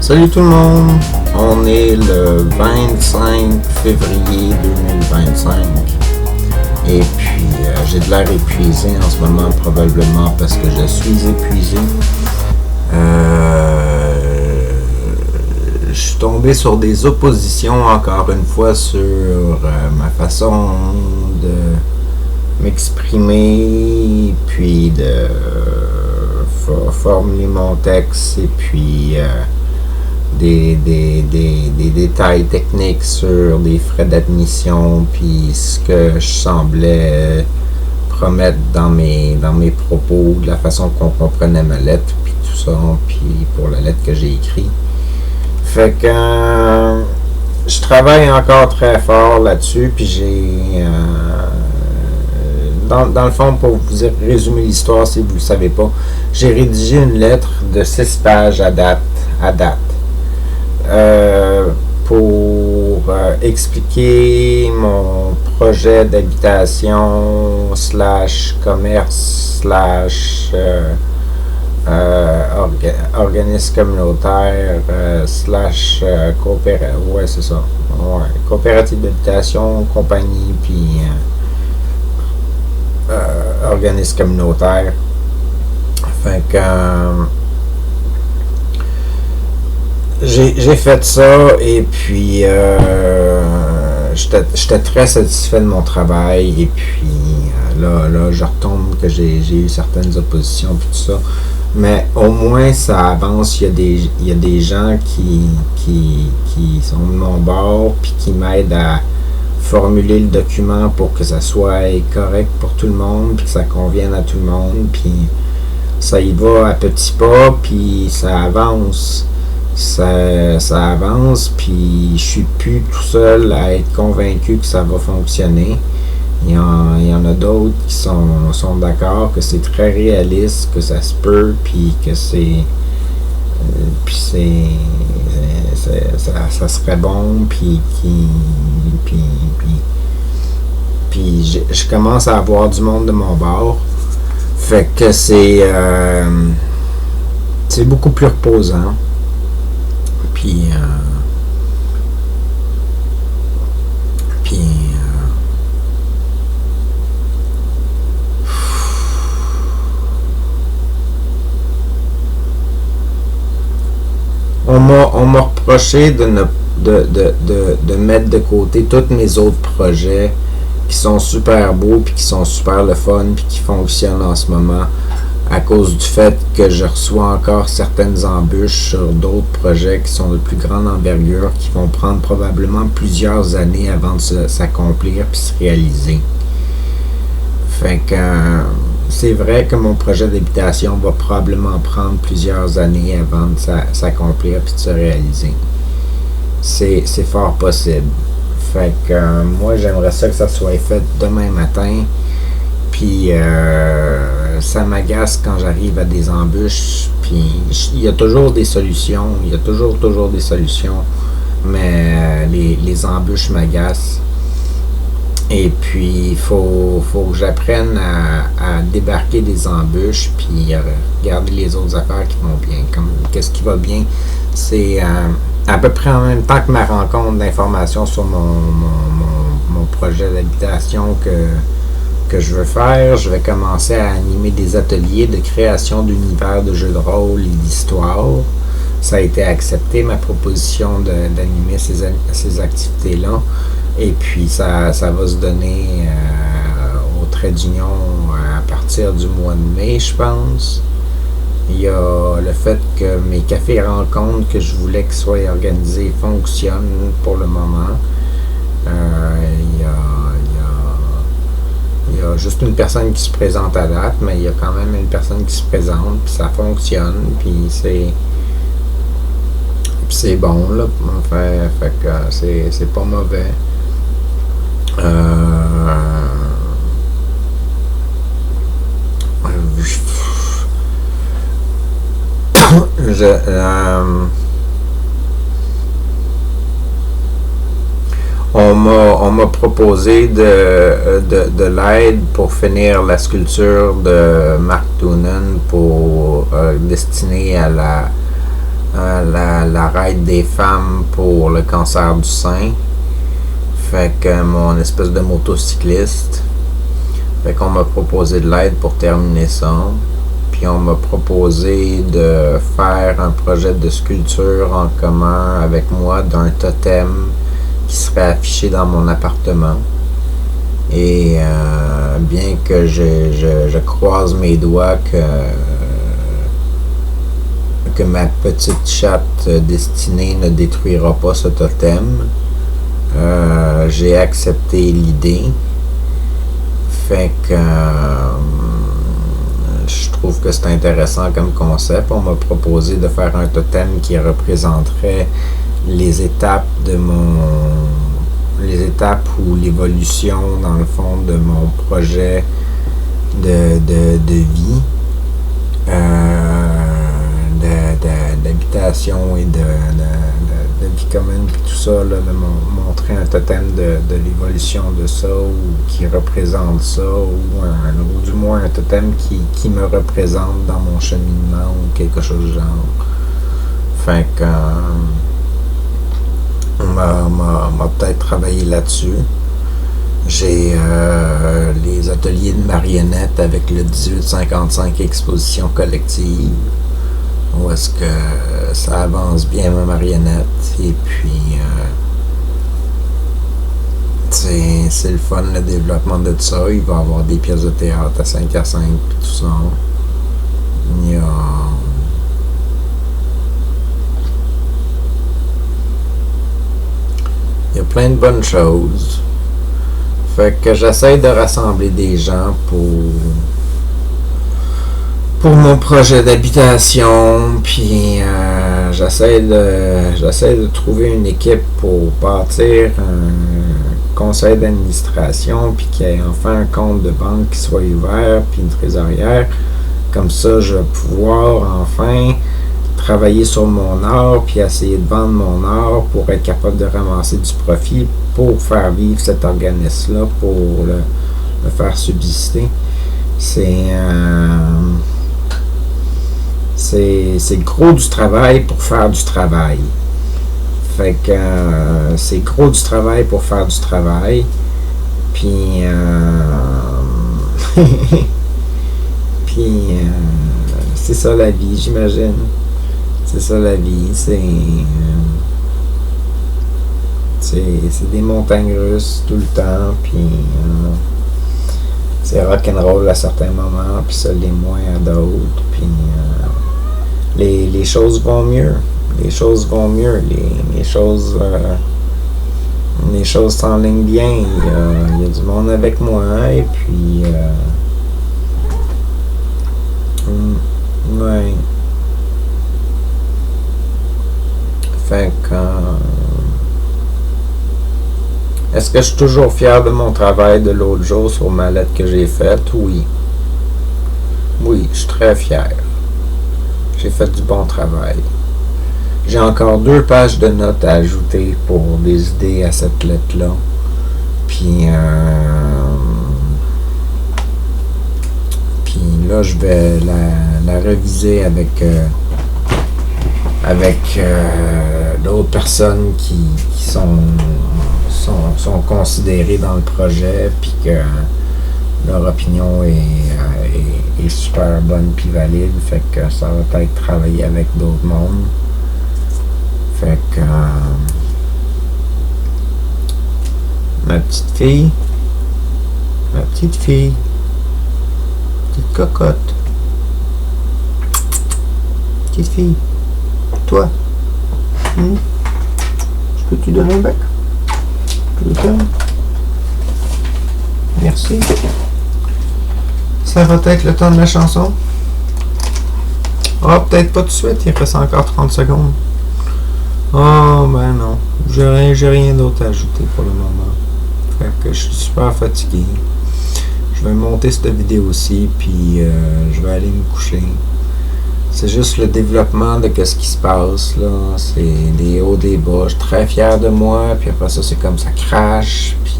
Salut tout le monde, on est le 25 février 2025 et puis j'ai de l'air épuisé en ce moment, probablement parce que je suis épuisé. Je suis tombé sur des oppositions encore une fois sur ma façon de m'exprimer, puis de formuler mon texte et puis des détails techniques sur des frais d'admission, puis ce que je semblais promettre dans mes propos, de la façon qu'on comprenait ma lettre, puis tout ça, puis pour la lettre que j'ai écrite. Fait que je travaille encore très fort là-dessus, puis j'ai dans le fond, pour vous résumer l'histoire, si vous ne le savez pas, j'ai rédigé une lettre de 6 pages à date pour expliquer mon projet d'habitation / commerce / organisme communautaire / coopérative d'habitation, compagnie, puis organisme communautaire. Fait que j'ai fait ça et puis j'étais très satisfait de mon travail, et puis là je retombe que j'ai eu certaines oppositions puis tout ça, mais au moins ça avance. Il y a des gens qui sont de mon bord puis qui m'aident à formuler le document pour que ça soit correct pour tout le monde, puis que ça convienne à tout le monde, puis ça y va à petits pas, puis ça avance. Ça avance, puis je suis plus tout seul à être convaincu que ça va fonctionner. Il y en a d'autres qui sont d'accord que c'est très réaliste, que ça se peut, puis que ça serait bon, puis je commence à avoir du monde de mon bord. Fait que c'est beaucoup plus reposant. Puis on m'a reproché de mettre de côté tous mes autres projets qui sont super beaux, puis qui sont super le fun, puis qui fonctionnent en ce moment, à cause du fait que je reçois encore certaines embûches sur d'autres projets qui sont de plus grande envergure, qui vont prendre probablement plusieurs années avant de s'accomplir puis se réaliser. Fait que c'est vrai que mon projet d'habitation va probablement prendre plusieurs années avant de s'accomplir puis de se réaliser. C'est fort possible. Fait que moi, j'aimerais ça que ça soit fait demain matin. Puis ça m'agace quand j'arrive à des embûches. Puis il y a toujours des solutions. Il y a toujours des solutions. Mais les embûches m'agacent. Et puis, il faut que j'apprenne à débarquer des embûches, puis regarder les autres affaires qui vont bien. Comme qu'est-ce qui va bien, c'est à peu près en même temps que ma rencontre d'informations sur mon projet d'habitation que je veux faire. Je vais commencer à animer des ateliers de création d'univers de jeux de rôle et d'histoire. Ça a été accepté, ma proposition d'animer ces activités-là. Et puis, ça va se donner au trait d'union à partir du mois de mai, je pense. Il y a le fait que mes cafés rencontres que je voulais qu'ils soient organisés fonctionnent pour le moment. Il y a juste une personne qui se présente à date, mais il y a quand même une personne qui se présente, puis ça fonctionne, puis c'est bon, là. Fait que c'est pas mauvais. On m'a proposé de l'aide pour finir la sculpture de Mark Doonan pour destinée à la raid des femmes pour le cancer du sein. Fait que mon espèce de motocycliste. Fait qu'on m'a proposé de l'aide pour terminer ça. Puis on m'a proposé de faire un projet de sculpture en commun avec moi d'un totem qui serait affiché dans mon appartement. Et bien que je croise mes doigts que ma petite chatte destinée ne détruira pas ce totem, j'ai accepté l'idée. Fait que je trouve que c'est intéressant comme concept. On m'a proposé de faire un totem qui représenterait les étapes ou l'évolution dans le fond de mon projet de vie, d'habitation et de vie commune, puis tout ça, là, de montrer un totem de l'évolution de ça, ou qui représente ça, ou du moins un totem qui me représente dans mon cheminement, ou quelque chose du genre. Fait que on m'a peut-être travaillé là-dessus. J'ai les ateliers de marionnettes avec le 1855 exposition collective, où est-ce que ça avance bien ma marionnette, et puis c'est le fun, le développement de ça. Il va y avoir des pièces de théâtre à 5 puis tout ça. Il y a plein de bonnes choses. Fait que j'essaie de rassembler des gens pour mon projet d'habitation, puis j'essaie de trouver une équipe pour bâtir un conseil d'administration, puis qu'il y ait enfin un compte de banque qui soit ouvert, puis une trésorière. Comme ça, je vais pouvoir enfin travailler sur mon art, puis essayer de vendre mon art pour être capable de ramasser du profit pour faire vivre cet organisme-là, pour le faire subsister. C'est gros du travail pour faire du travail. Fait que c'est gros du travail pour faire du travail. Puis c'est ça la vie, j'imagine. C'est ça la vie. C'est des montagnes russes tout le temps. Puis c'est rock'n'roll à certains moments, puis ça l'est moins à d'autres. Puis les choses vont mieux. Les choses vont mieux. Les choses s'enlignent bien. Il y a du monde avec moi, et puis ouais. Fait que est-ce que je suis toujours fier de mon travail de l'autre jour sur ma lettre que j'ai faite? Oui. Oui, je suis très fier. J'ai fait du bon travail. J'ai encore 2 pages de notes à ajouter pour des idées à cette lettre-là. Puis là, je vais la réviser avec d'autres personnes qui sont considérées dans le projet, puis que leur opinion est super bonne puis valide. Fait que ça va être travaillé avec d'autres mondes. Fait que ma petite fille, petite cocotte, petite fille, toi, je peux te donner un bec? Je te donne. Merci. Ça va être le temps de la chanson. Ah, peut-être pas tout de suite, il reste encore 30 secondes. Oh, ben non. J'ai rien d'autre à ajouter pour le moment. Fait que je suis super fatigué. Je vais monter cette vidéo-ci, puis je vais aller me coucher. C'est juste le développement de ce qui se passe, là. C'est des hauts, des bas. Je suis très fier de moi, puis après ça, c'est comme ça crache, puis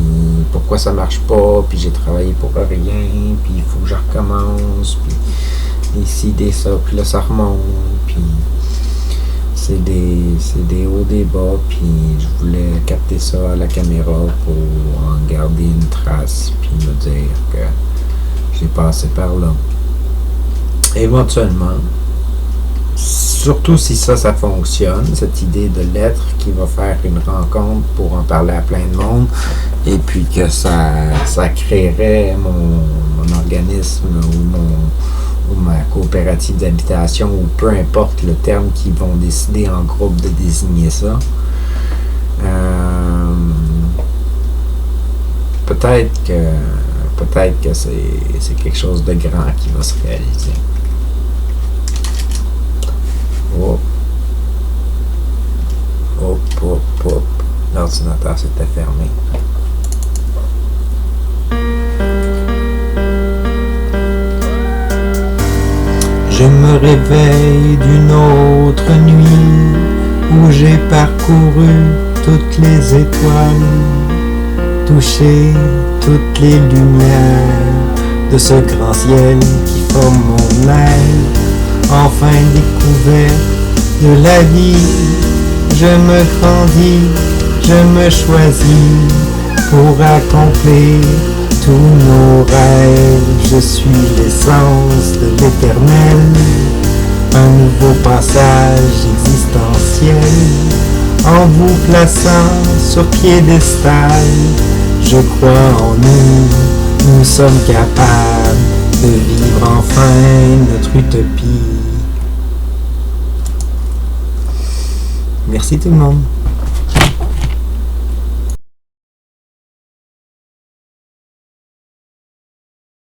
pourquoi ça marche pas, puis j'ai travaillé pour rien, puis il faut que je recommence, puis ici, des ça, puis là, ça remonte, puis c'est des hauts, des bas, puis je voulais capter ça à la caméra pour en garder une trace, puis me dire que j'ai passé par là. Éventuellement, surtout si ça fonctionne, cette idée de lettre qui va faire une rencontre pour en parler à plein de monde, et puis que ça créerait mon organisme ou ma coopérative d'habitation, ou peu importe le terme qu'ils vont décider en groupe de désigner ça. Peut-être que c'est quelque chose de grand qui va se réaliser. Hop. Hop, hop, hop. L'ordinateur s'était fermé. Je me réveille d'une autre nuit où j'ai parcouru toutes les étoiles, touché toutes les lumières de ce grand ciel qui forme mon être. Enfin découvert de la vie, je me grandis, je me choisis pour accomplir tous nos rêves. Je suis l'essence de l'éternel, un nouveau passage existentiel. En vous plaçant sur piédestal, je crois en nous, nous sommes capables de vivre enfin notre utopie. Merci tout le monde.